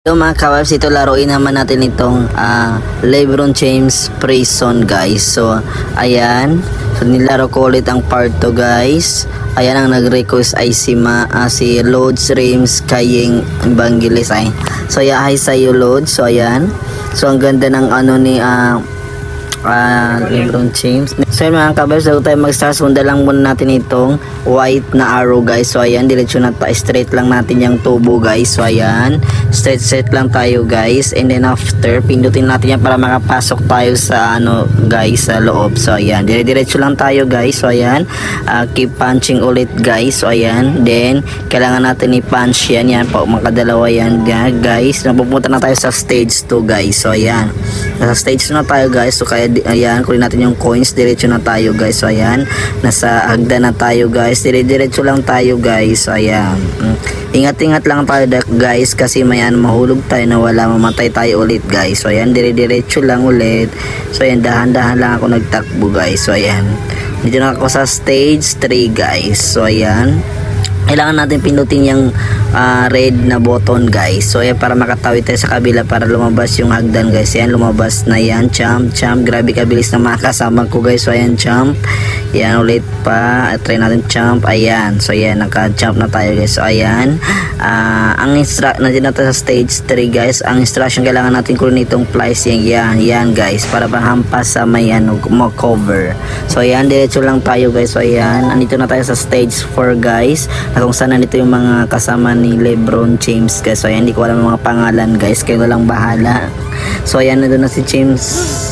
So mga kababs, ito laruin naman natin itong LeBron James Praise Song guys. So ayan, so nilaro ko ulit ang part 2 guys. Ayan ang nag-request ay si Lods Rims Kaying Evangelis ay. So yeah, hi sa iyo Lods. So ayan. So ang ganda ng ano ni LeBron James. So yun mga kabers, bago tayo mag-start, sunda lang muna natin itong white na arrow guys. So ayan, diretso na tayo, straight lang natin yung tubo guys. So ayan, straight lang tayo guys. And then after, pindutin natin yan para makapasok tayo sa ano guys, sa loob. So ayan, diretso lang tayo guys. So ayan, keep punching ulit guys. So ayan, then kailangan natin i-punch yan po, makadalawa yan guys. Napupunta na tayo sa stage 2 guys. So ayan, nasa stage 2 na tayo guys. So kaya ayan, kunin natin yung coins, diretso na tayo guys. So ayan, nasa hagdan na tayo guys, diretso lang tayo guys. So ayan, ingat-ingat lang tayo guys, kasi mayan mahulog tayo na wala, mamatay tayo ulit guys. So ayan, diretso lang ulit. So ayan, dahan-dahan lang ako nagtakbo guys. So ayan, dito na ako sa stage 3 guys. So ayan, kailangan natin pindutin yung red na button guys. So ayan, para makatawid tayo sa kabila, para lumabas yung hagdan guys. Ayan, lumabas na yan. Jump. Grabe kabilis na mga kasama ko guys. So ayan, jump. Ayan, ulit pa. Try natin jump. Ayan. So ayan, naka-jump na tayo guys. So ayan, ang nandiyan na tayo sa stage 3 guys. Ang instruction, kailangan natin kunin itong plies yan guys, para panghampas sa may ano, cover. So ayan, diretso lang tayo guys. So ayan, andito na tayo sa stage 4 guys, na kung saan nandito yung mga kasama ni LeBron James guys. So ayan, hindi ko alam ang mga pangalan guys, kayo na lang bahala. So ayan, nandun na si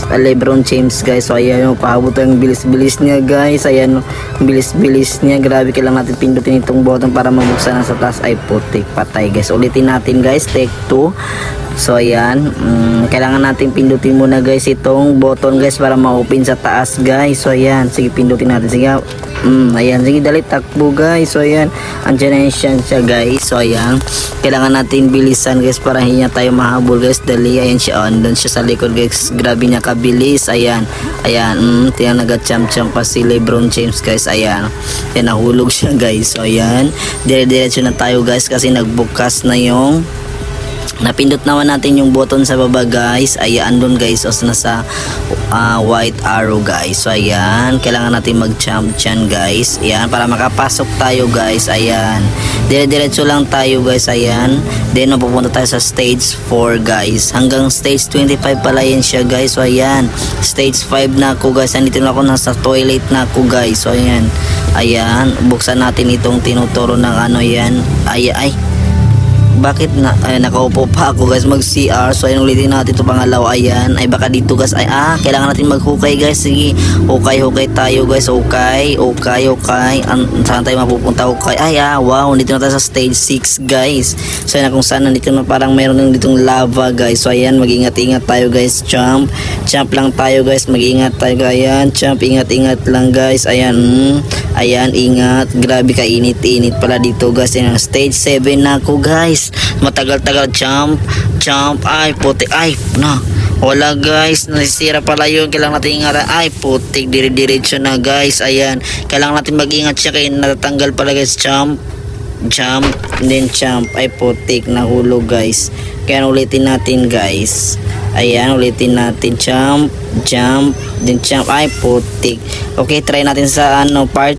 LeBron James guys. So ayan, pahabot ang bilis-bilis niya guys. Ayan, bilis-bilis niya, grabe. Kailangan natin pindutin itong button para mabuksan na sa taas. Ay putik, patay guys. Ulitin natin guys, take 2. So ayan, kailangan natin pindutin muna guys itong button guys, para ma-open sa taas guys. So ayan, sige, pindutin natin. Sige, ayan, sige, dali, takbo guys. So ayan, andyan na siya guys. So ayan, kailangan natin bilisan guys, para hindi niya tayo mahabol guys. Dali, ayan siya, andun siya sa likod guys. Grabe niya kabilis. Ayan, tiyan, naga-champ pa si LeBron James guys. Ayan, nahulog siya guys. So ayan, dire-diretso na tayo guys, kasi nagbukas na yung, napindot naman natin yung button sa baba guys. Ayan, andun guys, o nasa white arrow guys. So ayan, kailangan natin mag-jump dyan guys. Ayan, para makapasok tayo guys. Ayan, dire-diretso lang tayo guys. Ayan, then mapupunta tayo sa stage 4 guys, hanggang stage 25 pala yan siya guys. So ayan, stage 5 na ako guys. Andito na ako, nasa toilet na ako guys. So ayan, buksan natin itong tinuturo ng ano yan. Bakit nakaupo pa ako guys, mag CR. So ayun, ulitin natin ito pangalawa. Ayan, ay baka dito guys, kailangan natin maghukay guys. Sige, hukay tayo guys. Okay. Saan tayo mapupunta? Hukay. Wow, dito na tayo sa stage 6 guys. So ayan, kung saan nandito na parang meron ng ditong lava guys. So ayan, mag-ingat tayo guys. Jump lang tayo guys, mag-ingat tayo. Ayan, jump, ingat lang guys. Ayan, ingat. Grabe, kainit pala dito guys. Ayan, stage 7 na ako guys. Matagal-tagal, jump. Ay putik, wala guys, nasisira pala yun. Kailangan natin ingatan. Ay putik, dire-diretso na guys. Ayan, kailangan natin mag-ingat siya, kaya natatanggal pala guys. Jump, then jump. Ay putik, nahulog guys. Kaya ulitin natin guys. Ayan, ulitin natin, jump, then jump. Ay putik. Okay, try natin sa part